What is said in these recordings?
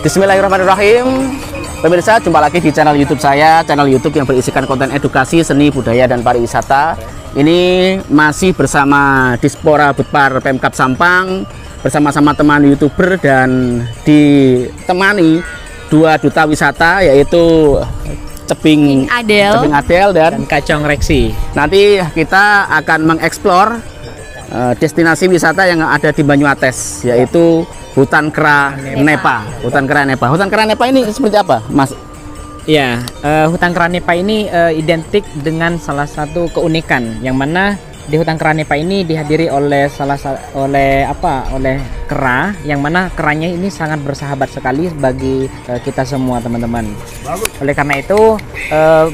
Bismillahirrahmanirrahim. Pemirsa, jumpa lagi di channel YouTube saya, channel YouTube yang berisikan konten edukasi, seni, budaya, dan pariwisata. Ini masih bersama Dispora Budpar Pemkab Sampang, bersama-sama teman YouTuber dan ditemani dua duta wisata, yaitu Ceping Adel dan Kacong Reksi. Nanti kita akan mengeksplor destinasi wisata yang ada di Banyuates, yaitu Hutan Kera Nepa. Hutan Kera Nepa. Hutan Kera Nepa ini seperti apa, Mas? Ya, Hutan Kera Nepa ini identik dengan salah satu keunikan, yang mana di Hutan Kera Nepa ini dihadiri oleh oleh kera, yang mana keranya ini sangat bersahabat sekali bagi kita semua, teman-teman. Oleh karena itu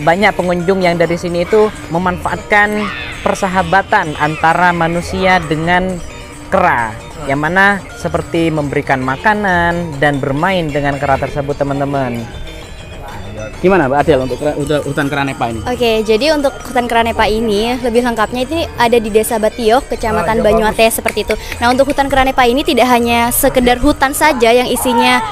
banyak pengunjung yang dari sini itu memanfaatkan persahabatan antara manusia dengan kera, yang mana seperti memberikan makanan dan bermain dengan kera tersebut, teman-teman. Gimana Mbak Adel untuk Hutan Kera Nepa ini? Oke, jadi untuk Hutan Kera Nepa ini lebih lengkapnya itu ada di Desa Batiok, Kecamatan Banyuates, seperti itu. Nah, untuk Hutan Kera Nepa ini tidak hanya sekedar hutan saja yang isinya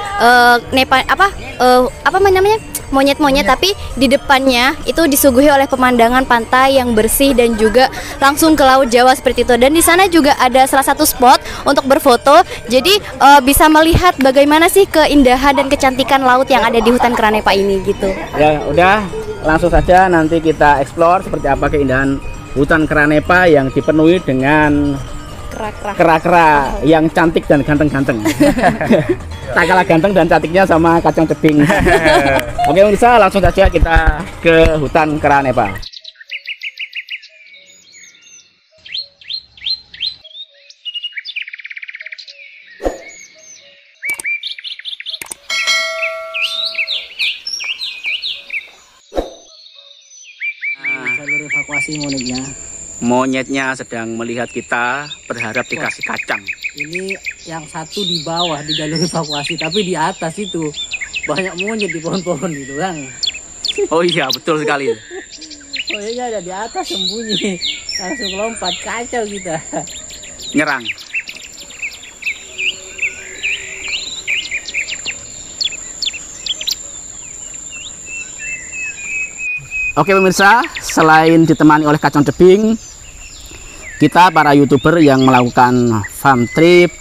monyet-monyet, tapi di depannya itu disuguhi oleh pemandangan pantai yang bersih dan juga langsung ke Laut Jawa seperti itu. Dan di sana juga ada salah satu spot untuk berfoto. Jadi bisa melihat bagaimana sih keindahan dan kecantikan laut yang ada di Hutan Kera Nepa ini gitu. Ya, udah langsung saja nanti kita explore seperti apa keindahan Hutan Kera Nepa yang dipenuhi dengan kera-kera yang cantik dan ganteng-ganteng. Tak kalah ganteng dan cantiknya sama Kacong Ceping. Oke, pemirsa, langsung saja kita ke Hutan Kera Nepa. Jalur evakuasi Monyetnya sedang melihat kita, berharap dikasih kacang. Ini yang satu di bawah di jalur evakuasi, tapi di atas itu banyak monyet di pohon-pohon gitu kan. Oh iya, betul sekali. Monyetnya ada di atas sembunyi, langsung lompat, kacau kita. Nyerang. Oke pemirsa, selain ditemani oleh Kacong Ceping, kita para YouTuber yang melakukan farm trip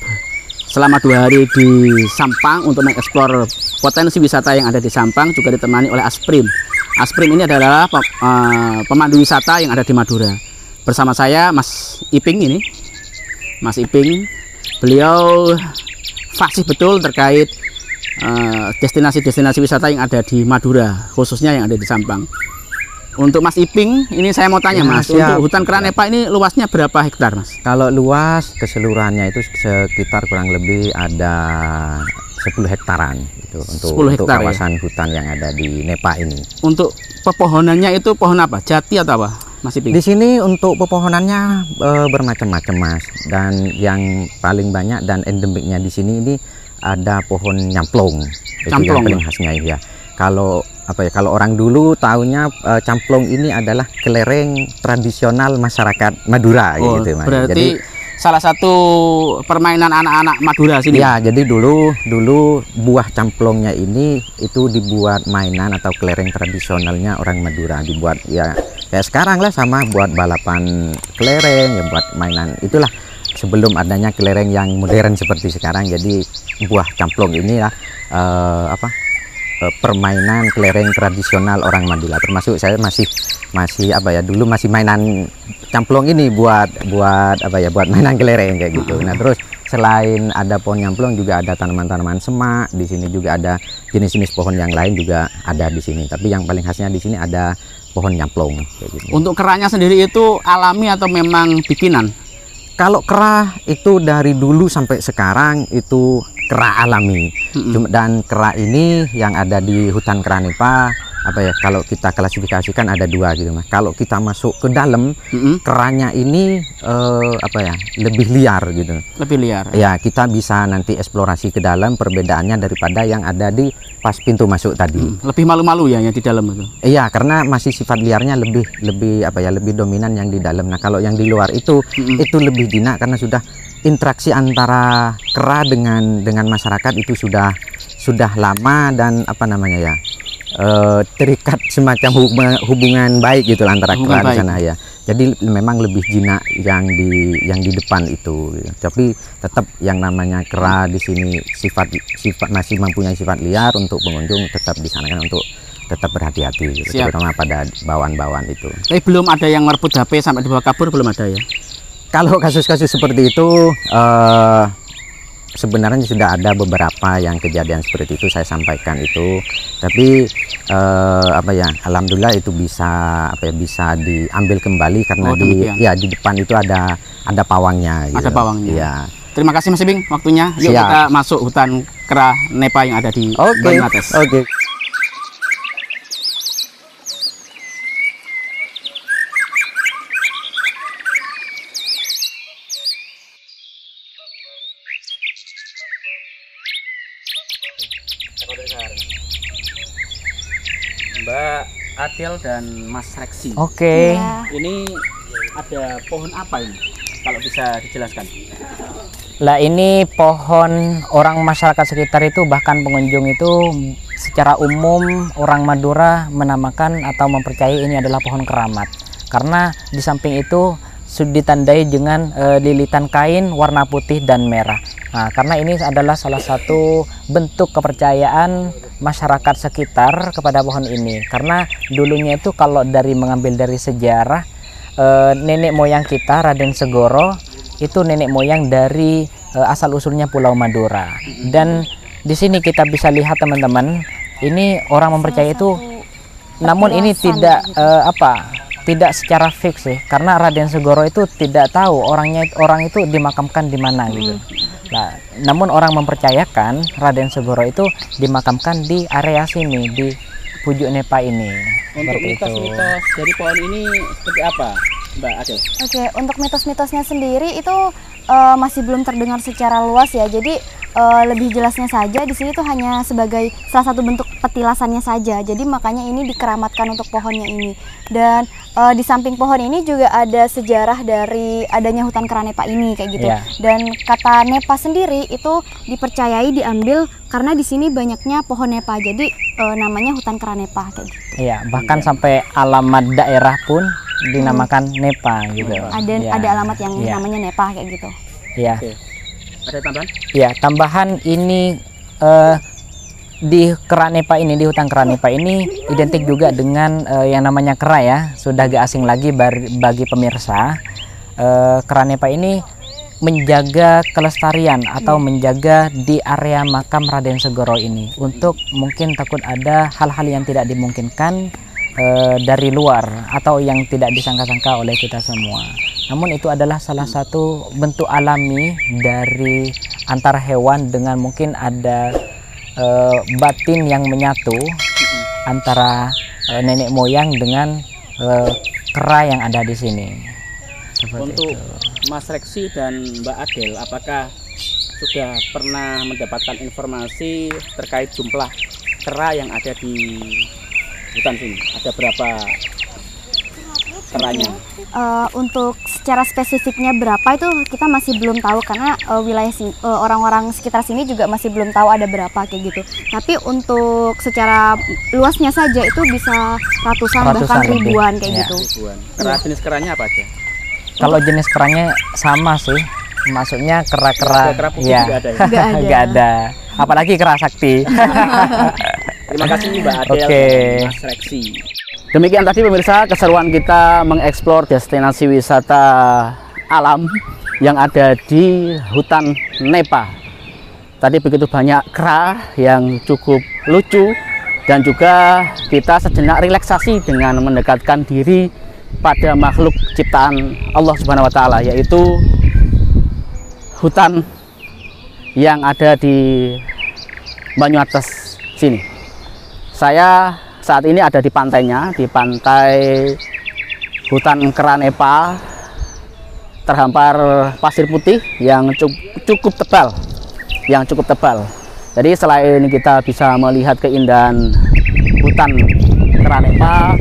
selama 2 hari di Sampang untuk mengeksplor potensi wisata yang ada di Sampang juga ditemani oleh Asprim. Asprim ini adalah pemandu wisata yang ada di Madura. Bersama saya Mas Iping ini. Mas Iping, beliau fasih betul terkait destinasi-destinasi wisata yang ada di Madura, khususnya yang ada di Sampang. Untuk Mas Iping, ini saya mau tanya Mas, untuk Hutan Kera Nepa ini luasnya berapa hektar Mas? Kalau luas keseluruhannya itu sekitar kurang lebih ada 10 hektaran itu untuk kawasan kawasan hutan yang ada di Nepa ini. Untuk pepohonannya itu pohon apa? Jati atau apa Mas Iping? Di sini untuk pepohonannya bermacam-macam Mas, dan yang paling banyak dan endemiknya di sini ini ada pohon nyamplong. Itu yang paling khasnya ya. Kalau orang dulu taunya camplong ini adalah kelereng tradisional masyarakat Madura gitu Mas. Berarti jadi salah satu permainan anak-anak Madura sini. Ya, jadi dulu buah camplongnya ini itu dibuat mainan atau kelereng tradisionalnya orang Madura, dibuat ya kayak sekarang lah, sama buat balapan kelereng, ya buat mainan itulah. Sebelum adanya kelereng yang modern seperti sekarang, jadi buah camplong ini ya permainan kelereng tradisional orang Madura. Termasuk saya masih dulu masih mainan camplong ini buat mainan kelereng kayak gitu. Nah, terus selain ada pohon nyamplong juga ada tanaman-tanaman semak. Di sini juga ada jenis-jenis pohon yang lain juga ada di sini. Tapi yang paling khasnya di sini ada pohon nyamplong kayak gitu. Untuk keranya sendiri itu alami atau memang bikinan? Kalau kera itu dari dulu sampai sekarang itu kera alami. Dan kera ini yang ada di Hutan Kera Nepa kalau kita klasifikasikan ada 2 gitu Mas. Kalau kita masuk ke dalam, keranya ini lebih liar gitu. Lebih liar. Ya, kita bisa nanti eksplorasi ke dalam, perbedaannya daripada yang ada di pas pintu masuk tadi. Lebih malu-malu ya yang di dalam itu. Iya, karena masih sifat liarnya lebih dominan yang di dalam. Nah, kalau yang di luar itu lebih jinak karena sudah interaksi antara kera dengan masyarakat itu sudah sudah lama dan apa namanya ya, terikat semacam hubungan baik gitu antara kera di sana ya. Jadi memang lebih jinak yang di depan itu. Tapi tetap yang namanya kera di sini sifat masih mempunyai sifat liar, untuk pengunjung tetap disarankan untuk tetap berhati-hati gitu, terutama pada bawaan-bawaan itu. Tapi belum ada yang merebut HP sampai dibawa kabur, belum ada ya? Kalau kasus-kasus seperti itu sebenarnya sudah ada beberapa yang kejadian seperti itu, saya sampaikan itu. Tapi apa ya, alhamdulillah itu bisa bisa diambil kembali karena di depan itu ada pawangnya gitu. Ada pawangnya ya. Terima kasih Mas Ibing waktunya. Yuk Siap. kita masuk hutan kera Nepa yang ada di Banyumates. Oke. Mbak Adel dan Mas Reksi. Oke. Ya. Ini ada pohon apa ini? Kalau bisa dijelaskan. Lah ini pohon, orang masyarakat sekitar itu bahkan pengunjung itu secara umum orang Madura menamakan atau mempercayai ini adalah pohon keramat. Karena di samping itu sudah ditandai dengan lilitan kain warna putih dan merah. Nah, karena ini adalah salah satu bentuk kepercayaan masyarakat sekitar kepada pohon ini. Karena dulunya itu kalau mengambil dari sejarah, nenek moyang kita Raden Segoro itu nenek moyang dari asal usulnya Pulau Madura. Dan di sini kita bisa lihat teman-teman, ini orang mempercayai itu, namun ini tidak tidak secara fix sih, karena Raden Segoro itu tidak tahu orang itu dimakamkan di mana gitu. Nah, namun orang mempercayakan Raden Segoro itu dimakamkan di area sini, di Pujuk Nepa ini. Untuk mitos-mitos dari pohon ini seperti apa, Mbak Adel? Oke, untuk mitos-mitosnya sendiri itu masih belum terdengar secara luas ya. Jadi lebih jelasnya saja di sini tuh hanya sebagai salah satu bentuk petilasannya saja. Jadi makanya ini dikeramatkan untuk pohonnya ini. Dan di samping pohon ini juga ada sejarah dari adanya hutan kera Nepa ini kayak gitu. Yeah. Dan kata Nepa sendiri itu dipercayai diambil karena di sini banyaknya pohon Nepa. Jadi namanya hutan kera Nepa kayak gitu. Iya, bahkan sampai alamat daerah pun dinamakan Nepa gitu. Ada alamat yang namanya Nepa kayak gitu. Iya. Oke. Ada tambahan? Ya, tambahan ini di kera Nepa ini, di hutan kera Nepa ini identik juga dengan yang namanya kera ya. Sudah gak asing lagi bagi pemirsa. Kera Nepa ini menjaga kelestarian atau menjaga di area makam Raden Segoro ini, untuk mungkin takut ada hal-hal yang tidak dimungkinkan dari luar atau yang tidak disangka-sangka oleh kita semua. Namun itu adalah salah satu bentuk alami dari antar hewan dengan mungkin ada batin yang menyatu antara nenek moyang dengan kera yang ada di sini. Seperti Untuk itu. Mas Reksi dan Mbak Adel, apakah sudah pernah mendapatkan informasi terkait jumlah kera yang ada di hutan sini? Ada berapa keranya? Untuk secara spesifiknya berapa itu kita masih belum tahu, karena wilayah orang-orang sekitar sini juga masih belum tahu ada berapa kayak gitu. Tapi untuk secara luasnya saja itu bisa ratusan bahkan ribuan kayak Ya. gitu. Ribuan. Kera jenis keranya apa aja? Kalau jenis keranya sama sih, maksudnya kera-kera Kera putih ya, juga ada ya? Nggak ada. nggak ada. Apalagi kera sakti. Terima kasih Mbak Adel Oke. dan Mas Reksi. Demikian tadi pemirsa keseruan kita mengeksplor destinasi wisata alam yang ada di hutan Nepa. Tadi begitu banyak kera yang cukup lucu, dan juga kita sejenak relaksasi dengan mendekatkan diri pada makhluk ciptaan Allah Subhanahu wa Ta'ala, yaitu hutan yang ada di Banyumates sini. Saya saat ini ada di pantainya, di pantai hutan kera Nepa, terhampar pasir putih yang cukup tebal, Jadi selain kita bisa melihat keindahan hutan kera Nepa,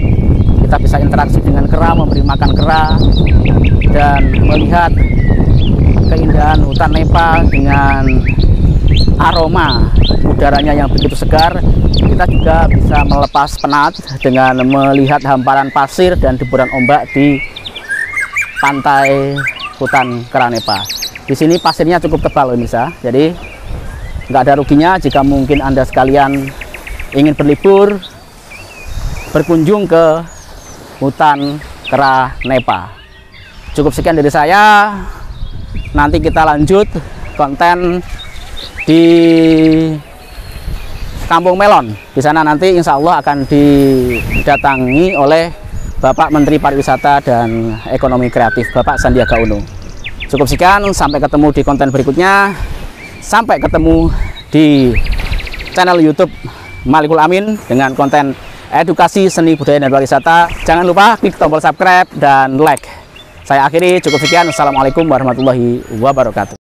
kita bisa interaksi dengan kera, memberi makan kera, dan melihat keindahan hutan Nepa dengan aroma udaranya yang begitu segar, kita juga bisa melepas penat dengan melihat hamparan pasir dan deburan ombak di pantai Hutan Keranepa. Di sini pasirnya cukup tebal pemirsa, jadi nggak ada ruginya jika mungkin Anda sekalian ingin berlibur berkunjung ke Hutan Keranepa. Cukup sekian dari saya. Nanti kita lanjut konten di Kampung Melon. Di sana nanti insya Allah akan didatangi oleh Bapak Menteri Pariwisata dan Ekonomi Kreatif, Bapak Sandiaga Uno. Cukup sekian, sampai ketemu di konten berikutnya. Sampai ketemu di channel YouTube Malikul Amin dengan konten edukasi, seni, budaya, dan pariwisata. Jangan lupa klik tombol subscribe dan like. Saya akhiri, cukup sekian. Assalamualaikum warahmatullahi wabarakatuh.